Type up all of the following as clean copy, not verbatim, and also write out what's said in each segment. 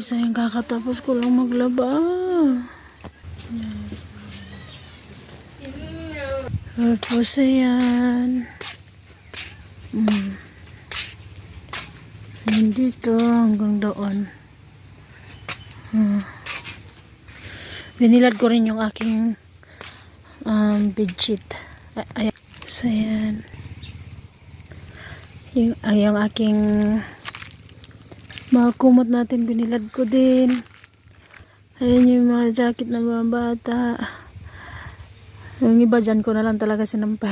guys, ayun kakatapos ko lang maglaba. Tapos ayan. Dito hanggang doon. Binilad ko rin yung aking bedsheet. Ayan. So ayan. Yung aking mga kumot natin binilad ko din. Ayan yung mga jacket ng mga bata. Yung iba dyan ko na lang talaga sinampay.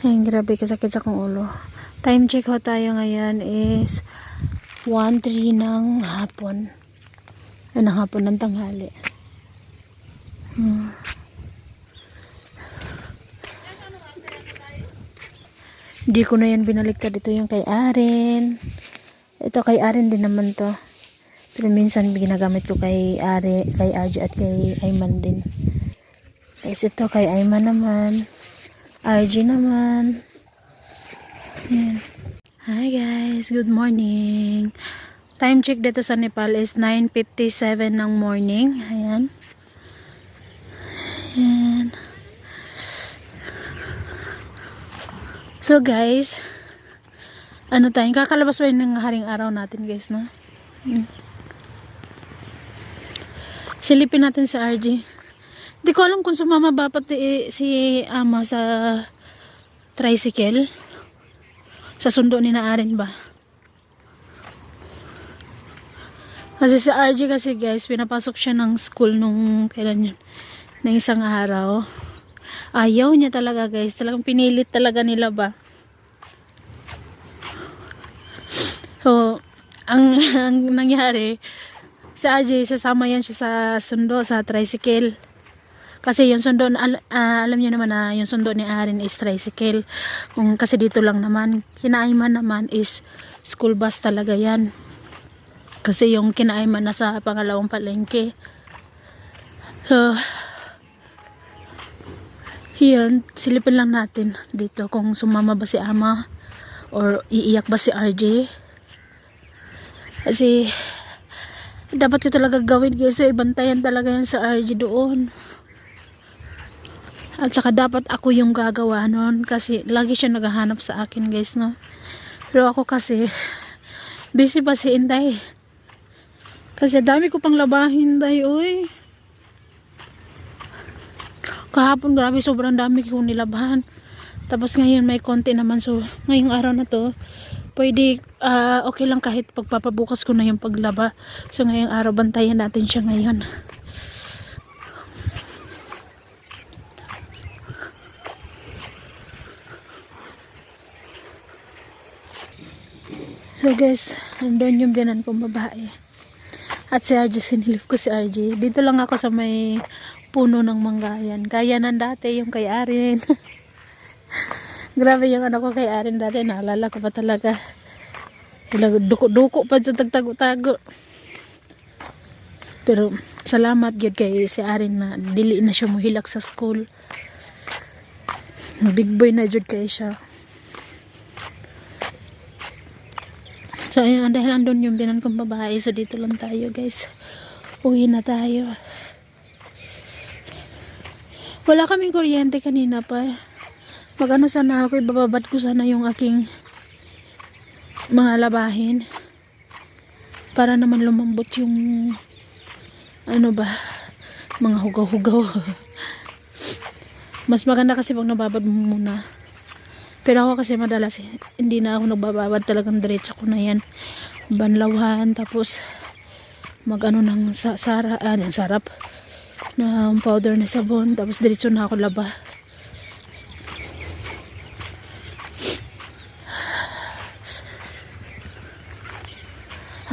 Ayan, grabe kasakit sa kong ulo. Time check ho tayo ngayon is 1:03 ng hapon. Ay, ng hapon ng tanghali. Hindi ko na yan binaliktad. Ito yung kay Aren. Ito kay Aren din naman to. Pero minsan ginagamit ko kay Are, kay Arjo at kay Ayman din. Tapos ito kay Ayman naman. RG naman. Ayan. Hi guys, good morning. Time check dito sa Nepal is 9:57 ng morning. Ayan. Ayan. So guys, ano tayo, kakalabas ba yun ng haring araw natin guys, no? Silipin natin sa RG. Hindi ko alam kung sumama ba pati si ama sa tricycle. Sa sundo ni na Aren ba? Kasi sa RG kasi guys, pinapasok siya ng school nung kailan yun? Na isang araw. Ayaw niya talaga guys. Talagang pinilit talaga nila ba? So, ang nangyari, sa RG, sasama yan siya sa sundo, sa tricycle. Kasi yung sundo, alam niyo naman na yung sundo ni Aren is tricycle. Kasi dito lang naman. Kinaayman naman is school bus talaga yan. Kasi yung kinaayman na sa pangalawang palengke. So, yun, silipin lang natin dito kung sumama ba si ama or iiyak ba si RJ. Kasi dapat ko talaga gawin kasi ibantayan talaga yan sa RJ doon. At saka dapat ako yung gagawa nun kasi lagi siya naghahanap sa akin guys, no. Pero ako kasi busy pa si Inday. Kasi dami ko pang labahin day, oy. Kahapon grabe sobrang dami kong nilabahan. Tapos ngayon may konti naman, so ngayong araw na to pwede okay lang kahit pagpapabukas ko na yung paglaba. So ngayong araw bantayan natin siya ngayon. So guys, andun yung biyanan kong babae. At si RJ, sinilip ko si RJ. Dito lang ako sa may puno ng manggayan. Kaya nan dati yung kay Aren. Grabe yung anak ko kay Aren dati. Naalala ko pa talaga. Duko-duko pa sa tagtago-tago. Pero salamat yun kay si Aren na dili na siya muhilak sa school. Big boy na jud kay siya. So ayun, dahil andun yung binan kong babae, so dito lang tayo guys. Uwi na tayo. Wala kaming kuryente kanina pa. Magano sana ako, ibababad ko sana yung aking mga labahin. Para naman lumambot yung ano ba, mga hugaw-hugaw. Mas maganda kasi pag nababad mo muna. Pero ako kasi madalas hindi na ako nagbababad, talagang diretso ko na yan. Banlawhan, tapos magano ng ng sarap na powder na sabon, tapos diretso na ako laba.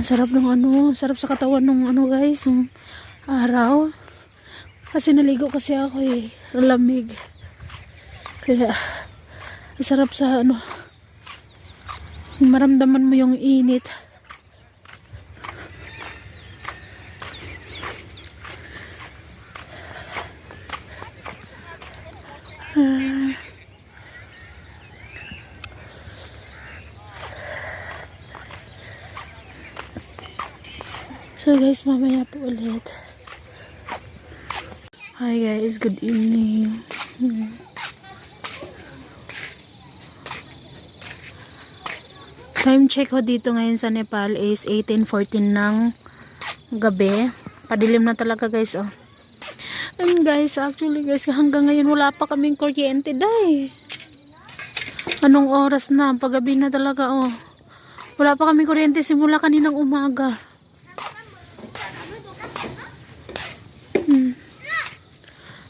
Ang sarap ng sarap sa katawan ng guys, ng araw. Kasi naligo kasi ako ang lamig. Kaya sarap sa maramdaman mo yung init. So guys, mamaya po ulit. Hi guys, good evening. Time check ho dito ngayon sa Nepal is 18:14 ng gabi. Padilim na talaga guys, oh. And guys, actually guys, hanggang ngayon wala pa kaming kuryente, day. Anong oras na? Paggabi na talaga, oh. Wala pa kaming kuryente simula kaninang umaga.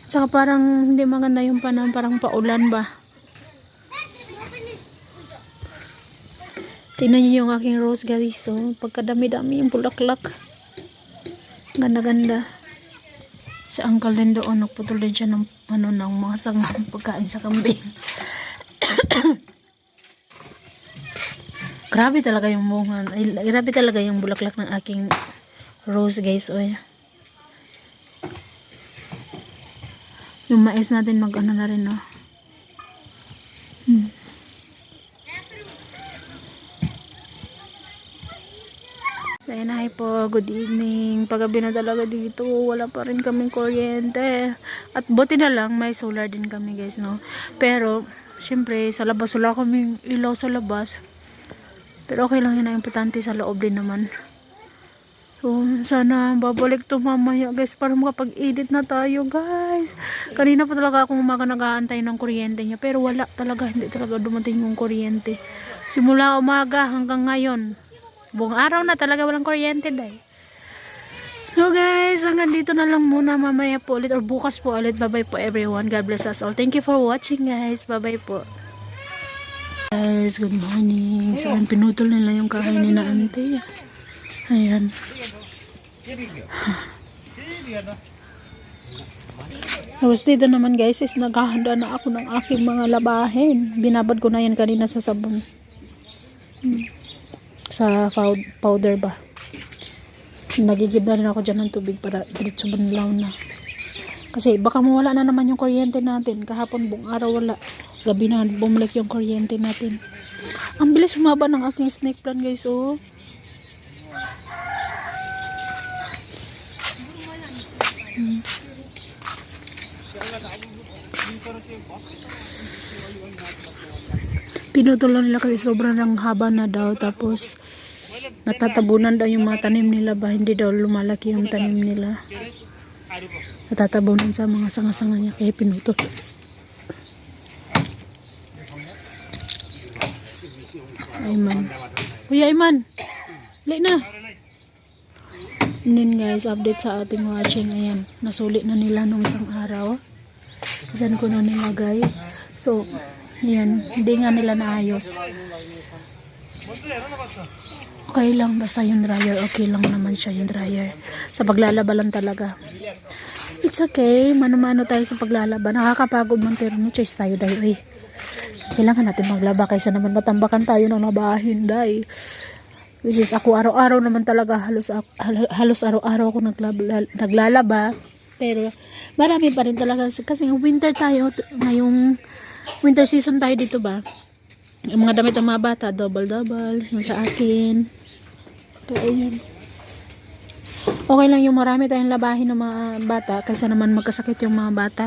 Tsaka parang hindi maganda yung panahon, parang paulan ba. Tingnan nyo yung aking rose guys, so pagkadami-dami yung bulaklak. Ganda-ganda. Si uncle din doon, nagputol din siya ng, ng mga sangang pagkain sa kambing. Grabe talaga yung bunga. Grabe talaga yung bulaklak ng aking rose guys, oy. Yung mais natin mag-ano na rin, no? Ayan, hi po. Good evening. Paggabi na talaga dito. Wala pa rin kaming kuryente. At buti na lang, may solar din kami guys, no? Pero, syempre, sa labas wala kaming ilaw sa labas. Pero okay lang yun. Importante sa loob din naman. So, sana babalik to mamaya guys para makapag-edit na tayo guys. Kanina pa talaga akong umaga nag-aantay ng kuryente niya. Pero wala talaga. Hindi talaga dumating yung kuryente. Simula umaga hanggang ngayon. Buong araw na talaga walang kuryente dahil. So guys, hanggang dito na lang muna. Mamaya po ulit or bukas po ulit. Bye bye po everyone. God bless us all. Thank you for watching guys. Bye bye po. Guys, good morning. Saan pinutol nila yung kahainin na ante. Ayan. Tapos dito naman guys is naghahanda na ako ng aking mga labahin. Binabad ko na yan kanina sa sabon. Sa powder ba. Nagigib na rin ako dyan ng tubig para diretso banlaw na. Kasi baka mawala na naman yung kuryente natin. Kahapon buong araw wala. Gabi na bumalik yung kuryente natin. Ang bilis humaba ng aking snake plant guys, oh. Pinutulan nila kasi sobrang ng haba na daw, tapos natatabunan daw yung mga tanim nila ba, hindi daw lumalaki yung tanim nila, natatabunan sa mga sanga-sanga niya, kaya pinutol. Ayman, uy Ayman, late na. And then guys, update sa ating watching. Ayan, nasulit na nila nung isang araw. Diyan ko na nilagay. So, yan, hindi nga nila naayos. Okay lang, basta yung dryer, okay lang naman siya yung dryer. Sa paglalaba lang talaga. It's okay, mano-mano tayo sa paglalaba. Nakakapagod man pero no choice tayo dahil eh. Kailangan natin maglaba kaysa naman matambakan tayo ng labahin dahil. Which is ako araw-araw naman talaga halos araw-araw ako naglalaba. Pero marami pa rin talaga kasi winter tayo ngayong winter season tayo dito ba. Yung mga damit ng mga bata double yung sa akin. So, ayun. Okay lang yung marami tayong labahin ng mga bata kaysa naman magkasakit yung mga bata.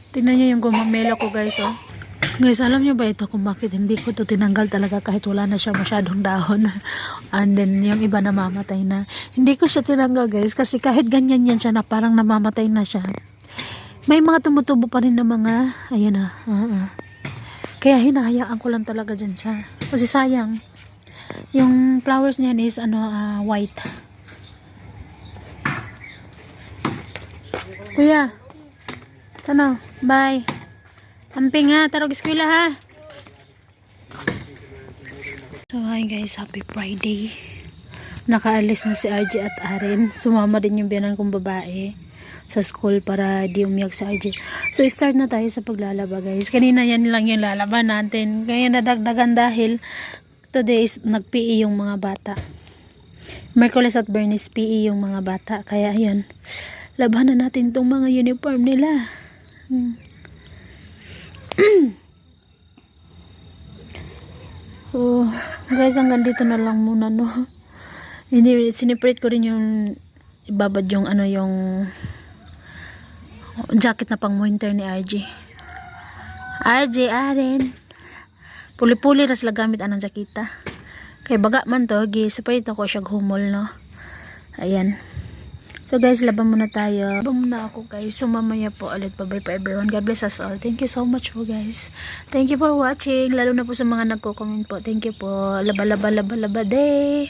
Tingnan nyo yung gumamela ko guys, oh. Guys, alam nyo ba ito kung bakit hindi ko to tinanggal talaga kahit wala na siya masyadong dahon. And then yung iba namamatay na. Hindi ko siya tinanggal guys kasi kahit ganyan yan siya na parang namamatay na siya. May mga tumutubo pa rin na mga, ayan na. Kaya hinahayaan ko lang talaga dyan siya. Kasi sayang. Yung flowers niyan is white. Kuya, ano, bye. Amping ha, tarog eskwela ha. So hi guys, happy Friday. Nakaalis na si RJ at Aren. Sumama din yung biyanan kong babae sa school para di umiyak si RJ. So start na tayo sa paglalaba guys. Kanina yan lang yung lalaban natin. Kaya nadagdagan dahil today is nag-PE yung mga bata. Merkules at Bernice PE yung mga bata. Kaya ayun, labanan natin tong mga uniform nila. Oh, Guys, hanggang dito na lang muna, no. Hindi, siniprate ko rin yung ibabad yung ano, yung jacket na pang winter ni RJ. RJ, Aren. Puli-puli ras lang gamit anang jakita. Kay baga man to, separate ako siya humol, no. Ayan. So guys, laban muna tayo. Laban muna ako guys. So mamaya po ulit. Bye-bye po everyone. God bless us all. Thank you so much po guys. Thank you for watching. Lalo na po sa mga nagko-comment po. Thank you po. Laba, laba, laba, laba day.